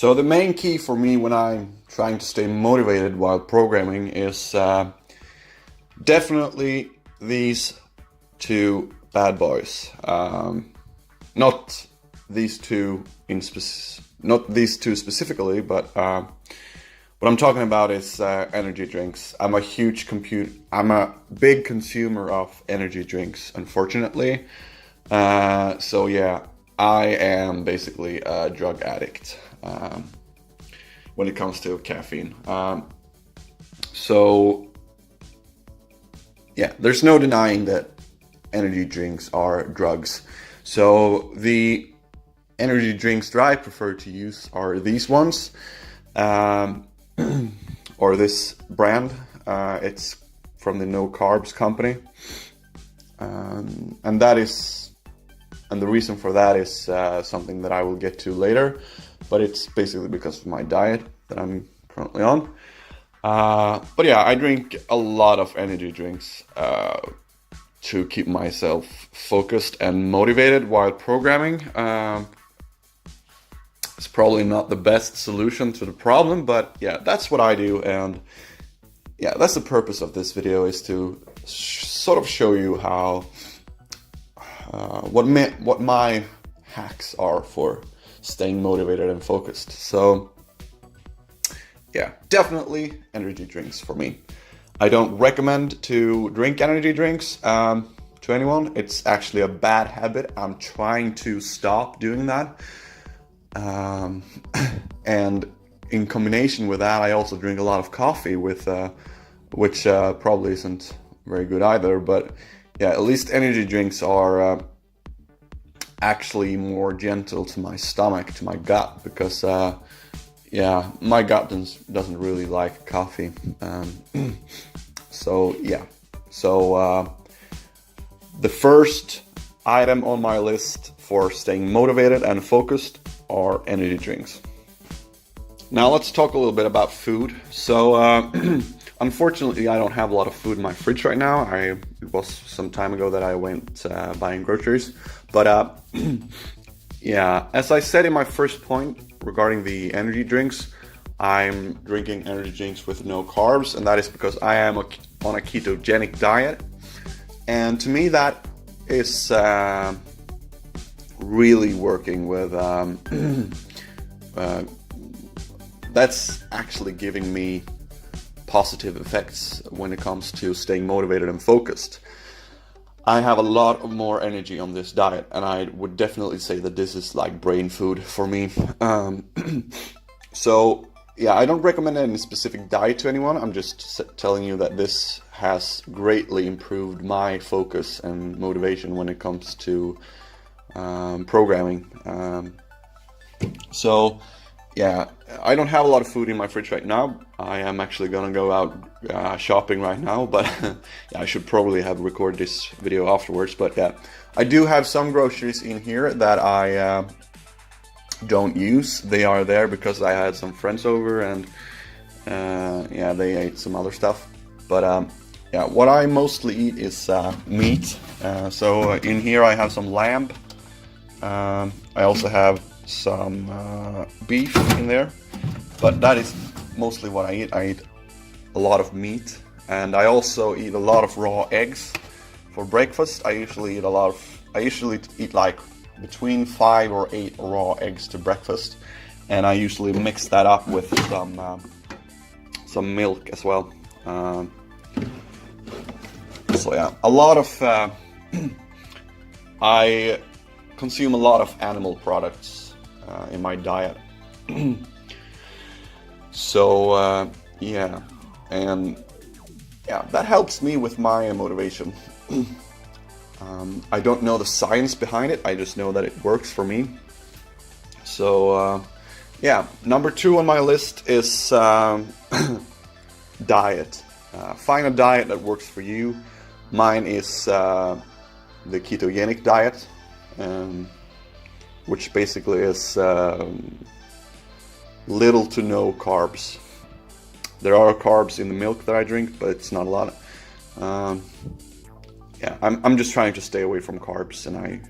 So the main key for me when I'm trying to stay motivated while programming is definitely these two bad boys. Not these two not these two specifically, but what I'm talking about is energy drinks. I'm a big consumer of energy drinks, unfortunately. So yeah, I am basically a drug addict when it comes to caffeine. So yeah, there's no denying that energy drinks are drugs. So the energy drinks that I prefer to use are these ones, or this brand. It's from the No Carbs company, and the reason for that is something that I will get to later, but it's basically because of my diet that I'm currently on. But yeah, I drink a lot of energy drinks to keep myself focused and motivated while programming. It's probably not the best solution to the problem, but yeah, that's what I do. And yeah, that's the purpose of this video, is to sort of show you how what my hacks are for staying motivated and focused. So yeah, definitely energy drinks for me. I don't recommend to drink energy drinks to anyone. It's actually a bad habit. I'm trying to stop doing that. And in combination with that, I also drink a lot of coffee with, which probably isn't very good either. But yeah, at least energy drinks are actually more gentle to my stomach, to my gut, because yeah, my gut doesn't really like coffee. So yeah, so the first item on my list for staying motivated and focused are energy drinks. Now let's talk a little bit about food. So unfortunately, I don't have a lot of food in my fridge right now. It was some time ago that I went buying groceries, but yeah, as I said in my first point regarding the energy drinks, I'm drinking energy drinks with no carbs, and that is because I am on a ketogenic diet. And to me, that is really working with, that's actually giving me positive effects when it comes to staying motivated and focused. I have a lot more energy on this diet, and I would definitely say that this is like brain food for me. So yeah, I don't recommend any specific diet to anyone. I'm just telling you that this has greatly improved my focus and motivation when it comes to programming. So yeah, I don't have a lot of food in my fridge right now. I am actually gonna go out shopping right now, but yeah, I should probably have recorded this video afterwards. But yeah, I do have some groceries in here that I don't use. They are there because I had some friends over, and yeah, they ate some other stuff. But yeah, what I mostly eat is meat. So in here I have some lamb. I also have some beef in there, but that is mostly what I eat. I eat a lot of meat, and I also eat a lot of raw eggs for breakfast. I usually eat like between 5 or 8 raw eggs to breakfast, and I usually mix that up with some milk as well. So yeah, a lot of I consume a lot of animal products in my diet. So yeah, and yeah, that helps me with my motivation. I don't know the science behind it, I just know that it works for me. So yeah, number 2 on my list is diet. Find a diet that works for you. Mine is the ketogenic diet, which basically is little to no carbs. There are carbs in the milk that I drink, but it's not a lot. Yeah, I'm just trying to stay away from carbs, and I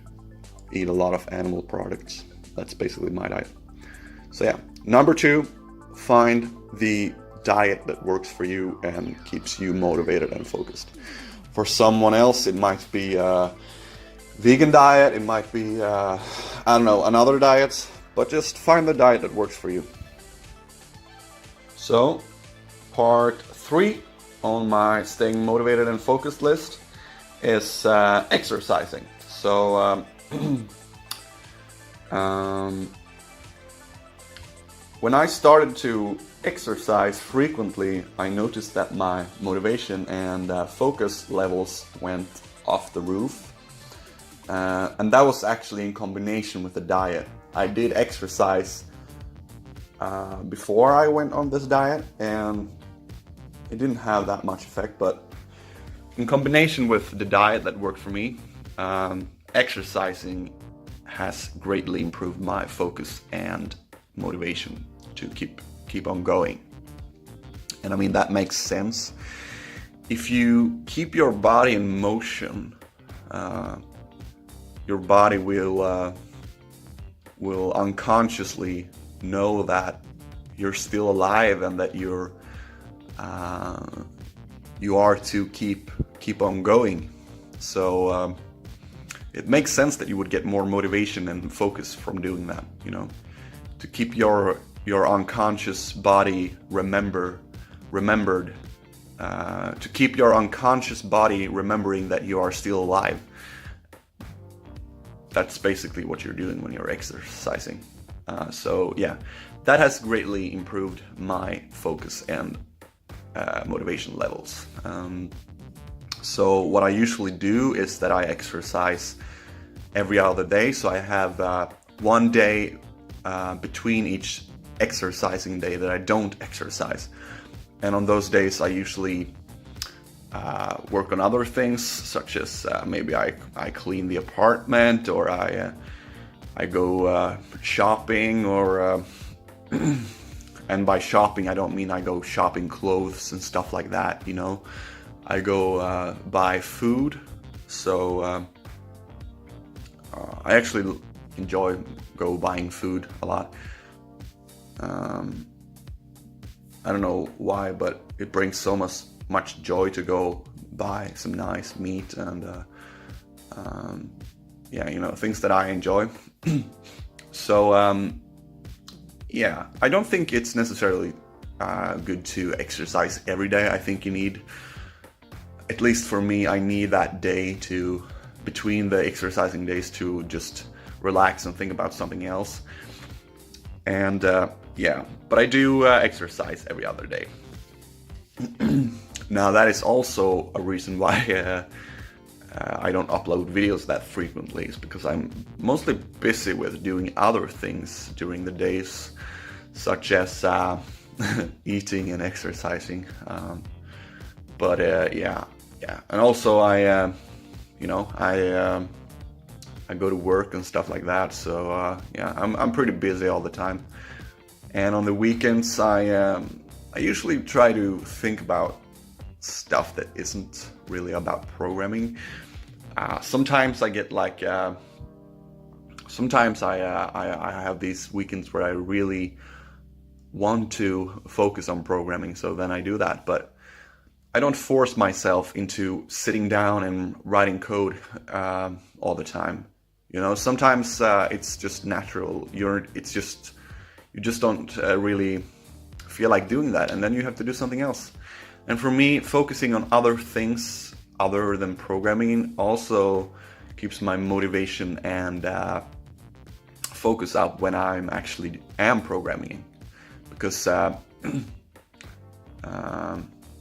eat a lot of animal products. That's basically my diet. So yeah, Number 2, find the diet that works for you and keeps you motivated and focused. For someone else, it might be a vegan diet, it might be, I don't know, another diet, but just find the diet that works for you. So, part 3 on my staying motivated and focused list is exercising. So, when I started to exercise frequently, I noticed that my motivation and focus levels went off the roof. And that was actually in combination with the diet. I did exercise before I went on this diet, and it didn't have that much effect, but in combination with the diet that worked for me, exercising has greatly improved my focus and motivation to keep on going. And I mean, that makes sense. If you keep your body in motion, your body will unconsciously know that you're still alive and that you are to keep on going. So it makes sense that you would get more motivation and focus from doing that, you know, to keep your unconscious body remembered, to keep your unconscious body remembering that you are still alive. That's basically what you're doing when you're exercising. So yeah, that has greatly improved my focus and motivation levels. So what I usually do is that I exercise every other day. So I have one day between each exercising day that I don't exercise. And on those days I usually work on other things, such as maybe I clean the apartment, or I go shopping, or and by shopping I don't mean I go shopping clothes and stuff like that, you know. I go buy food. So I actually enjoy buying food a lot. I don't know why, but it brings so much joy to go buy some nice meat and yeah, you know, things that I enjoy. So yeah, I don't think it's necessarily good to exercise every day. I think you need, at least for me, I need that day between the exercising days to just relax and think about something else. And yeah, but I do exercise every other day. Now that is also a reason why I don't upload videos that frequently, is because I'm mostly busy with doing other things during the days, such as eating and exercising. But yeah, and also I go to work and stuff like that. So yeah, I'm pretty busy all the time. And on the weekends, I usually try to think about stuff that isn't really about programming. Sometimes I get like, sometimes I have these weekends where I really want to focus on programming, so then I do that. But I don't force myself into sitting down and writing code all the time. You know, sometimes it's just natural. You just don't really feel like doing that, and then you have to do something else. And for me, focusing on other things other than programming also keeps my motivation and focus up when I'm actually programming, because yeah,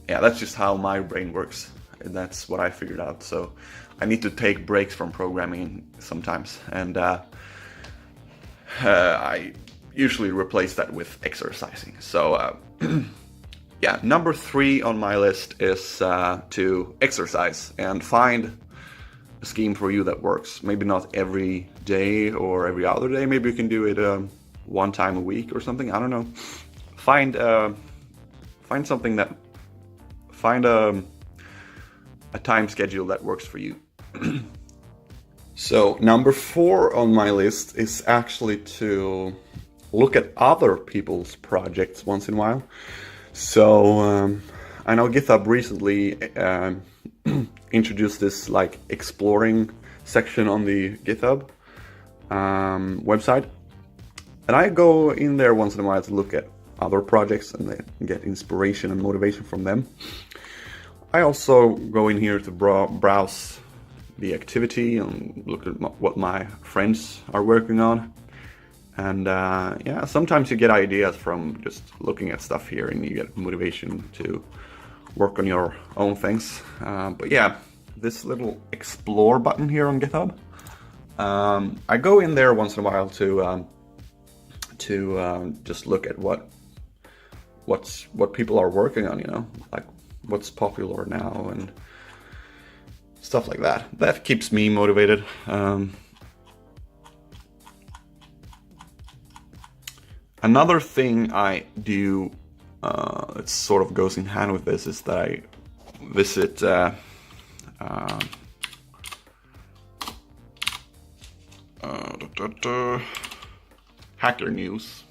that's just how my brain works. That's what I figured out. So I need to take breaks from programming sometimes, and I usually replace that with exercising. So yeah, number 3 on my list is to exercise and find a scheme for you that works. Maybe not every day or every other day. Maybe you can do it one time a week or something. I don't know. Find something that, find a time schedule that works for you. So number 4 on my list is actually to look at other people's projects once in a while. So I know GitHub recently introduced this like exploring section on the GitHub website, and I go in there once in a while to look at other projects and get inspiration and motivation from them. I also go in here to browse the activity and look at what my friends are working on. And yeah, sometimes you get ideas from just looking at stuff here, and you get motivation to work on your own things. But yeah, this little explore button here on GitHub, I go in there once in a while to just look at what people are working on, you know, like what's popular now and stuff like that. That keeps me motivated. Another thing I do, it sort of goes in hand with this, is that I visit Hacker News,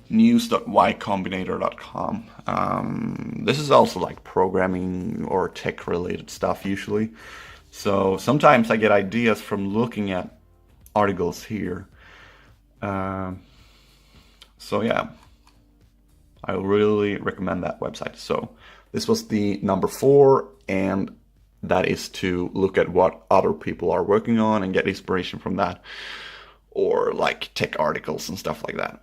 news.ycombinator.com. This is also like programming or tech related stuff usually. So sometimes I get ideas from looking at articles here. So yeah, I really recommend that website. So this was the number 4, and that is to look at what other people are working on and get inspiration from that, or like tech articles and stuff like that.